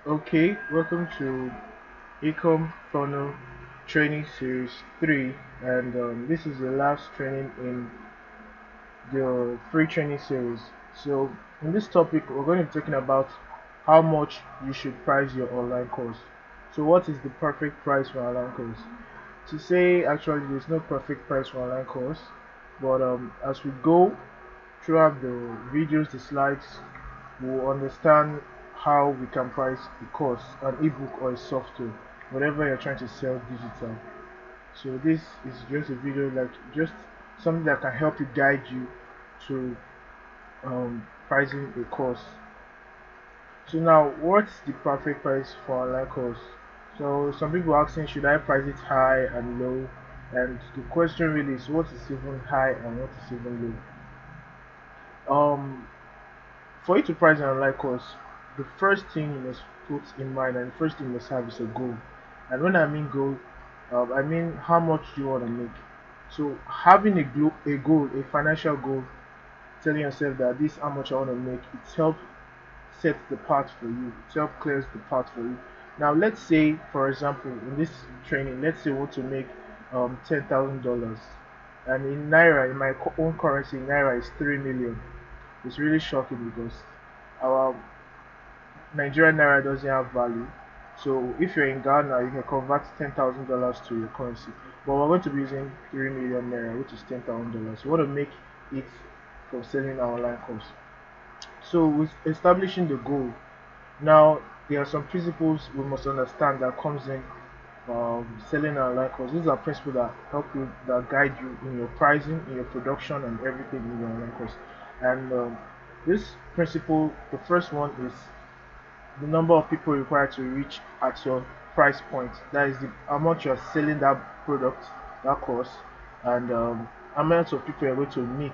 Okay, welcome to Ecom Funnel Training Series 3, and this is the last training in the free training series. So, in this topic, we're going to be talking about how much you should price your online course. So, what is the perfect price for online course? To say actually, there's no perfect price for online course, but as we go throughout the videos, the slides, we'll understand how we can price a course, an ebook or a software, whatever you're trying to sell digital. So this is just a video like just something that can help you guide you to pricing a course. So now, what's the perfect price for online course? So some people are asking, should I price it high and low? And the question really is, what is even high and what is even low? For you to price an online course, the first thing you must put in mind and the first thing you must have is a goal. And when I mean goal, I mean how much do you want to make. So having a goal, a financial goal, telling yourself that this is how much I want to make, it helps set the path for you. It helps clears the path for you. Now let's say, for example, in this training, let's say we want to make $10,000, and in naira, in my own currency, naira is 3 million. It's really shocking because our Nigerian naira doesn't have value. So if you're in Ghana, you can convert $10,000 to your currency. But we're going to be using 3 million naira, which is $10,000. We want to make it from selling our online course. So with establishing the goal, now there are some principles we must understand that comes in selling our online course. These are principles that help you, that guide you in your pricing, in your production, and everything in your online course. And this principle, the first one is the number of people required to reach at your price point. That is the amount you are selling that product, that course, and amount of people you're going to meet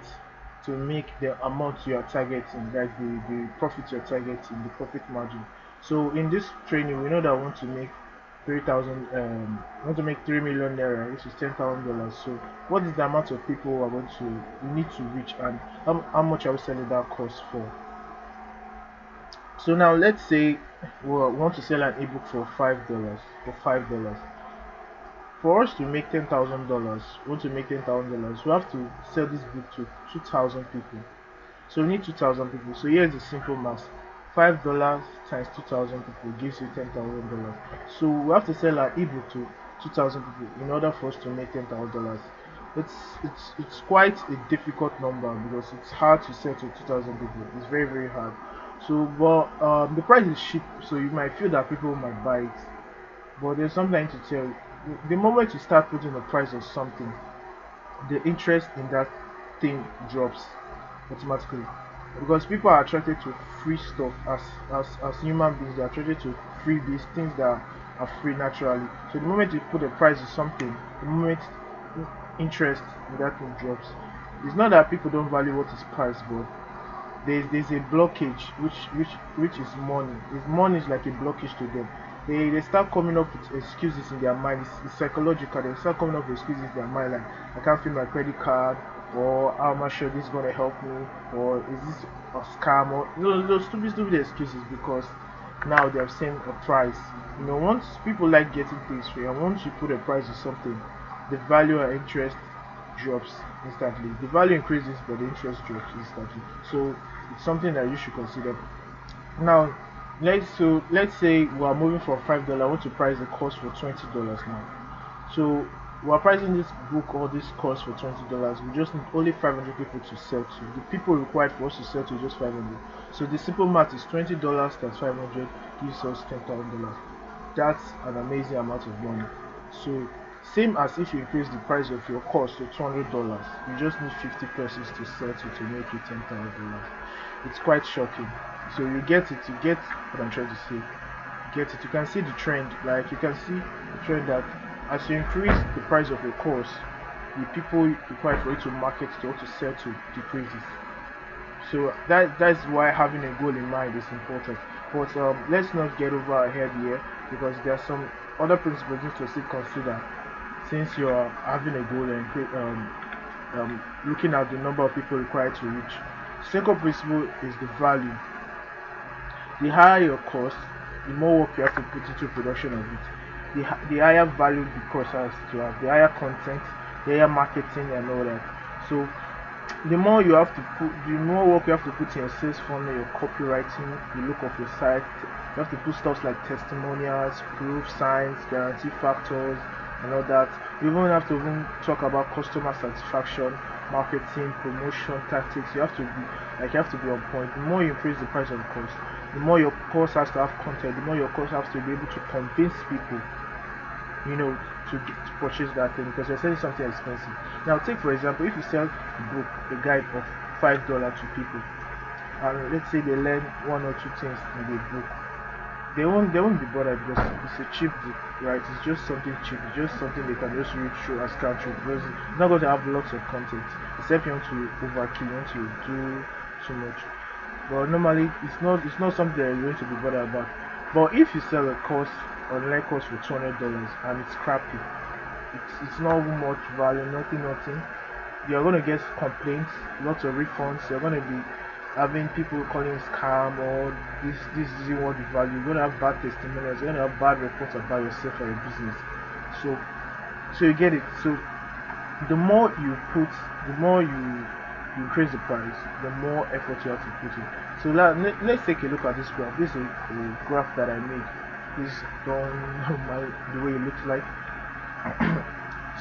to make the amount you are targeting, like the profit you're targeting, the profit margin. So in this training, we know that we want to make 3,000, want to make 3 million naira, which is $10,000. So what is the amount of people we are going to, we need to reach, and how much are we selling that course for? So now let's say we want to sell an ebook for $5. For us to make $10,000, we want to make $10,000. We have to sell this book to 2,000 people. So we need 2,000 people. So here's the simple math: $5 times 2,000 people gives you $10,000. So we have to sell our ebook to 2,000 people in order for us to make $10,000. It's quite a difficult number because it's hard to sell to 2,000 people. It's very hard. So, but the price is cheap, so you might feel that people might buy it. But there's something to tell you. The moment you start putting the price of something, the interest in that thing drops automatically, because people are attracted to free stuff. As human beings, they're attracted to freebies, things that are free naturally. So the moment you put a price of something, the moment interest in that thing drops. It's not that people don't value what is priced, but there's a blockage, which is money. Is money is like a blockage to them. They start coming up with excuses in their mind. It's psychological. They start coming up with excuses in their mind, like I can't feel my credit card, or how am I sure this is gonna help me, or is this a scam, or those stupid excuses, because now they have seen a price. Once people like getting things free, and once you put a price on something, the value and interest drops instantly. The value increases, but the interest drops instantly. So it's something that you should consider. Now, let's say we are moving from $5. I want to price the course for $20 now. So we are pricing this book or this course for $20. We just need only 500 people to sell to. The people required for us to sell to is just 500. So the simple math is $20 times 500 gives us $10,000. That's an amazing amount of money. So same as if you increase the price of your course to $200, you just need 50 persons to sell to make it $10,000. It's quite shocking. So you get it, you get what I'm trying to say. You get it. You can see the trend, like you can see the trend that as you increase the price of your course, the people required for you to market to or to sell to decreases. So that's why having a goal in mind is important. But let's not get over our head here, because there are some other principles you need to still consider since you are having a goal and looking at the number of people required to reach. Second principle is the value. The higher your cost, the more work you have to put into production of it. The higher value the course has to have, the higher content, the higher marketing and all that. So the more you have to put, the more work you have to put in your sales funnel, your copywriting, the look of your site. You have to put stuff like testimonials, proof, signs, guarantee factors, and all that. You even have to even talk about customer satisfaction, marketing, promotion tactics. You have to be on point. The more you increase the price of the course, the more your course has to have content, the more your course has to be able to convince people, to purchase that thing, because you're selling something expensive. Now, take for example, if you sell a book, a guide of $5 to people, and let's say they learn one or two things in the book, they won't be bothered because it's a cheap book, right? It's just something cheap. It's just something they can just read through and scan through, because it's not going to have lots of content, except you want to overkill, you want to do too much. But normally, it's not something that you're going to be bothered about. But if you sell a course, online course for $200 and it's crappy, it's not much value, nothing. You're gonna get complaints, lots of refunds. You're gonna be having people calling scam, or this isn't what the value. You're gonna have bad testimonials. You're gonna have bad reports about yourself or your business. So so you get it. So the more you put, the more you increase the price, the more effort you have to put in. So let's take a look at this graph. This is a graph that I made. Please don't mind the way it looks like.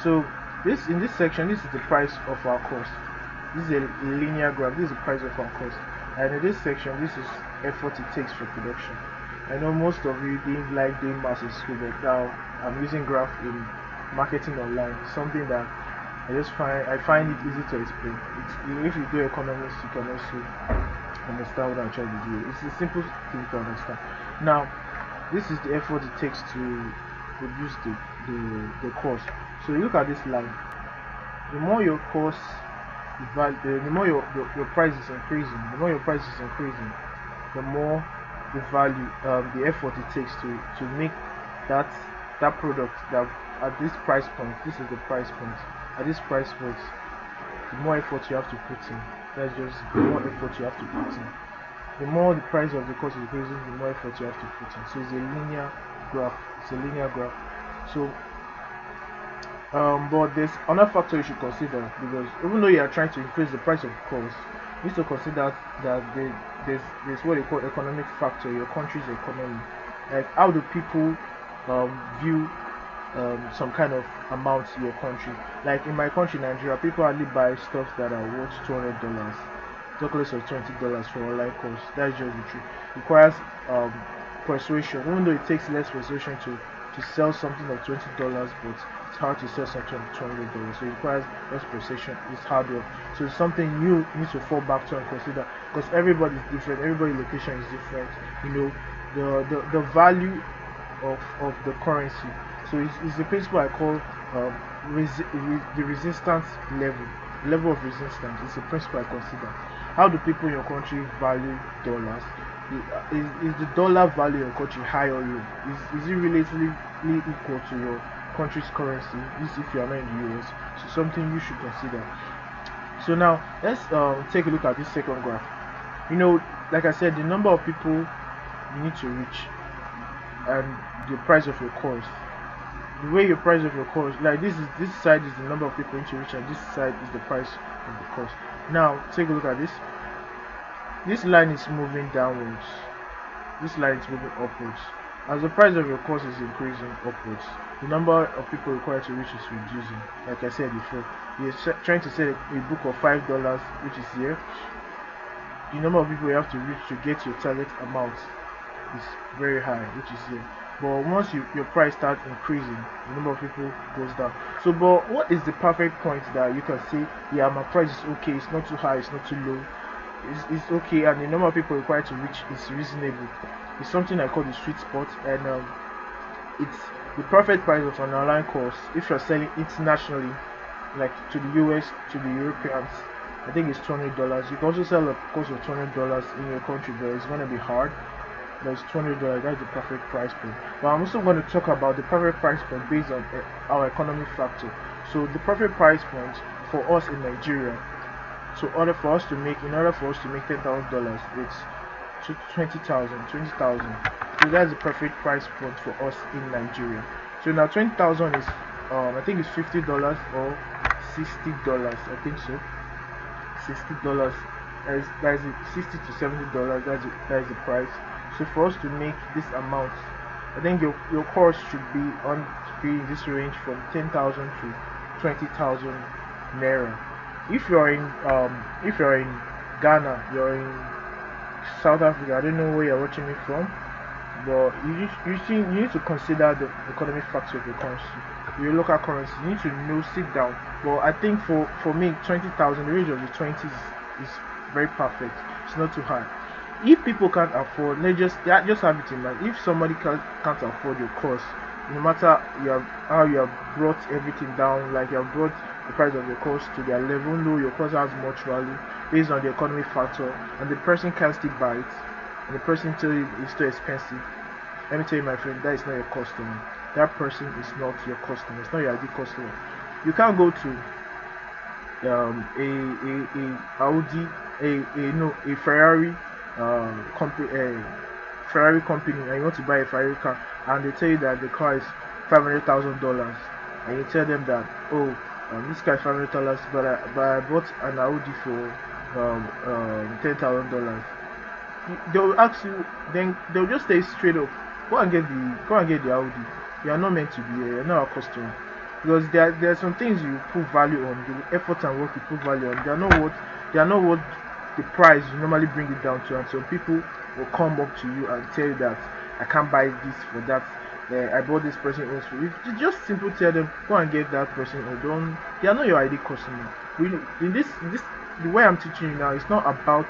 So in this section, this is the price of our course. This is a linear graph. This is the price of our course. And in this section, this is effort it takes for production. I know most of you didn't like doing maths in school, but now I'm using graph in marketing online. Something that I find it easy to explain. If you do economics, you can also understand what I'm trying to do. It's a simple thing to understand. Now, this is the effort it takes to produce the course. So you look at this line. The more your course, the more your price is increasing. The more your price is increasing, the more the value, the effort it takes to make that product that at this price point. This is the price point. At this price point, the more effort you have to put in. That's just the more effort you have to put in. The more the price of the course is increasing, the more effort you have to put in. So it's a linear graph. So but there's another factor you should consider, because even though you are trying to increase the price of the course, you need to consider that there's what they call economic factor, your country's economy. Like, how do people view some kind of amount in your country? Like in my country, Nigeria, people hardly buy stuff that are worth $200, chocolates of $20 for online course. That's just the truth. It requires persuasion, even though it takes less persuasion to sell something of $20, but it's hard to sell something of $200. So it requires less persuasion. It's hard work. So it's something you need to fall back to and consider, because everybody is different. Everybody's location is different. The value of the currency. So it's the principle I call the resistance level. Level of resistance is a principle I consider. How do people in your country value dollars? Is the dollar value in your country high or low? Is it relatively equal to your country's currency? This if you are not in the US. So something you should consider. So now let's take a look at this second graph. Like I said, the number of people you need to reach and the price of your course. The way your price of your course, like this side is the number of people you need to reach, and this side is the price of the course. Now take a look at this. This line is moving downwards. This line is moving upwards. As the price of your course is increasing upwards, the number of people required to reach is reducing. Like I said before, you're trying to sell a book of $5, which is here. The number of people you have to reach to get your target amount is very high, which is here. But once your price starts increasing, the number of people goes down. So, but what is the perfect point that you can say, yeah, my price is okay, it's not too high, it's not too low, it's okay, and the number of people required to reach is reasonable? It's something I call the sweet spot, and it's the perfect price of an online course if you're selling internationally, like to the US, to the Europeans. I think it's $200. You can also sell a course of $200 in your country, but it's going to be hard. But it's $200. That's the perfect price point. But I'm also going to talk about the perfect price point based on our economic factor. So the perfect price point for us in Nigeria, in order for us to make $10,000, it's to 20,000. So that's the perfect price point for us in Nigeria. So now 20,000 is I think it's $50 or $60. I think so. $60. That is it, $60 to $70. That is the price. So for us to make this amount, I think your course should be in this range from 10,000 to 20,000 naira. If you're in Ghana, you're in South Africa, I don't know where you're watching me from, but you need to consider the economic factor of your currency, your local currency. You need to know, sit down. But I think for me, 20,000, the range of the 20s is very perfect. It's not too high. If people can't afford, just have it in mind. If somebody can't afford your course, no matter how you have brought everything down, like you have brought the price of your course to their level, though your course has much value based on the economic factor, and the person can't stick by it, and the person tell you it's too expensive. Let me tell you, my friend, that is not your customer. That person is not your customer. It's not your ideal customer. You can't go to a Audi, a Ferrari company, and you want to buy a Ferrari car, and they tell you that the car is $500,000, and you tell them that, oh, this car is $500, but I bought an Audi for $10,000. They'll ask you, then they'll just say straight up, go and get the Audi. You are not meant to be here. You're not a customer. Because there are some things you put value on, the effort and work you put value on. They are not what the price you normally bring it down to. And some people will come up to you and tell you that I can't buy this for that. I bought this person else for you. Just simply tell them, go and get that person, or don't. They are not your ideal customer. Really, in this the way I'm teaching you now, it's not about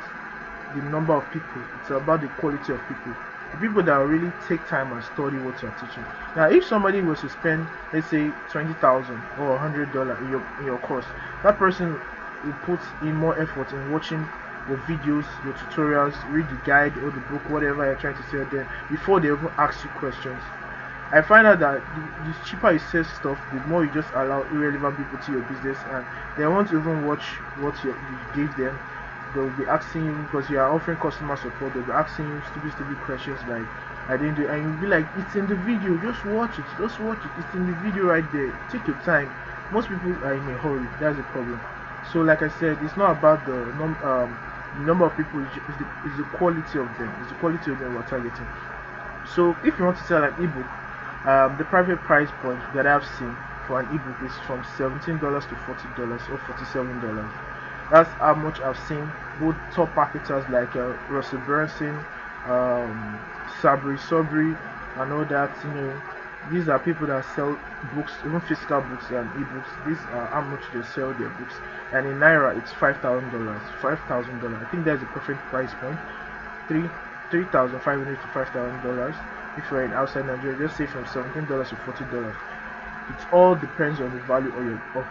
the number of people. It's about the quality of people. The people that really take time and study what you're teaching. Now, if somebody was to spend, let's say, 20,000 or $100 in your course, that person will put in more effort in watching your videos, your tutorials, read the guide or the book, whatever you're trying to sell them, before they even ask you questions. I find out that the cheaper you sell stuff, the more you just allow irrelevant people to your business, and they won't even watch what you gave them. They'll be asking you, because you are offering customer support, they'll be asking you stupid questions like, I didn't do it, and you'll be like, it's in the video, just watch it, it's in the video right there, take your time. Most people are in a hurry, that's the problem. So like I said, it's not about the number of people, it's the quality of them, we're targeting. So if you want to sell an ebook, the private price point that I've seen for an ebook is from $17 to $40 or $47. That's how much I've seen both top marketers like Russell Brunson, Sabri Sobri, and all that. These are people that sell books, even physical books and ebooks. These are how much they sell their books, and in naira it's $5,000. I think that's the perfect price point. $3,500 to $5,000. If you're in outside Nigeria, just say from $17 to $40. It all depends on the value of your book,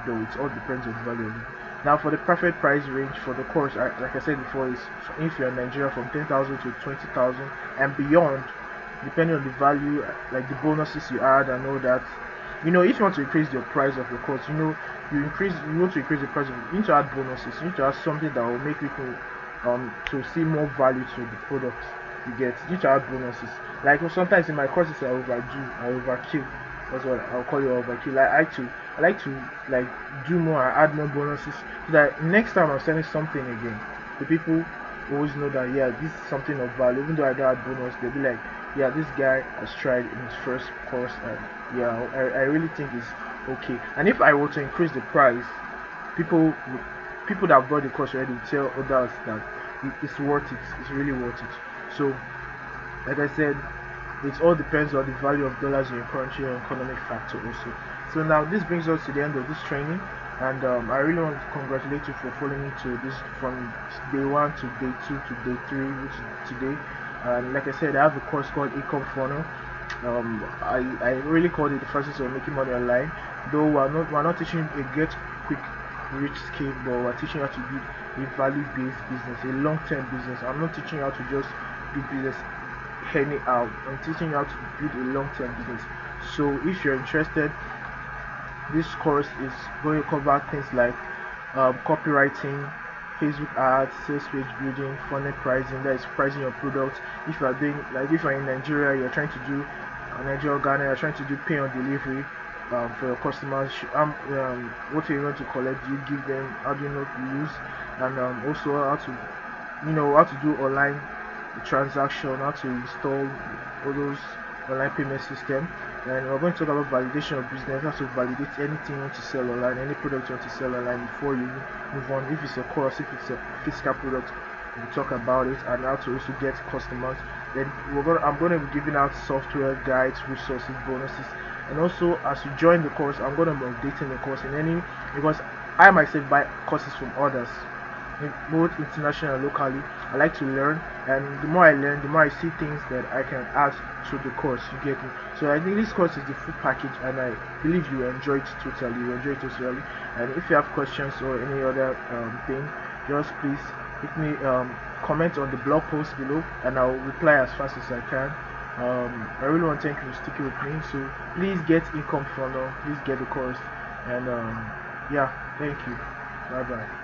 though. It all depends on the value of it. Now, for the perfect price range for the course, like I said before, is if you're in Nigeria, from 10,000 to 20,000 and beyond, depending on the value, like the bonuses you add and all that. If you want to increase your price of your course, you want to increase the price of it, you need to add bonuses. You need to add something that will make people to see more value to the product you get. You need to add bonuses. Like sometimes in my courses, I overkill. That's what I'll call it, overkill. I like to like do more and add more bonuses, so that next time I'm selling something again, the people always know that, yeah, this is something of value. Even though I don't add bonus, they'll be like, yeah, this guy has tried in his first course, and yeah, I really think it's okay. And if I were to increase the price, people that have bought the course already will tell others that it's worth it. It's really worth it. So, like I said, it all depends on the value of dollars in your country and economic factor also. So now this brings us to the end of this training, and I really want to congratulate you for following me to this from day 1 to day 2 to day 3, which is today. And like I said, I have a course called Ecom Funnel. I really called it the fastest way of making money online. Though we're not teaching a get quick rich scheme, but we're teaching how to build a value-based business, a long-term business. I'm not teaching you how to just do business anyhow. I'm teaching you how to build a long-term business. So if you're interested, this course is going to cover things like copywriting, Facebook ads, sales page building, funnel pricing, that is pricing your product. If you are doing, like if you're in Nigeria, you're trying to do Nigeria or Ghana, you're trying to do pay on delivery for your customers. What are you going to collect? Do you give them? How do you know to use? And also how to, how to do online transaction, how to install all those online payment system. And we're going to talk about validation of business, how to validate anything you want to sell online, any product you want to sell online before you move on. If it's a course, if it's a physical product, we'll talk about it, and how to also get customers. Then I'm going to be giving out software guides, resources, bonuses, and also as you join the course, I'm going to be updating the course in any, because I myself buy courses from others, both international and locally. I like to learn, and the more I learn, the more I see things that I can add to the course. You get me? So I think this course is the full package, and I believe you enjoy it totally. You enjoy it totally. And if you have questions or any other thing, just please hit me, comment on the blog post below, and I'll reply as fast as I can. I really want to thank you for sticking with me. So please get Income Funnel, please get the course, and yeah, thank you. Bye bye.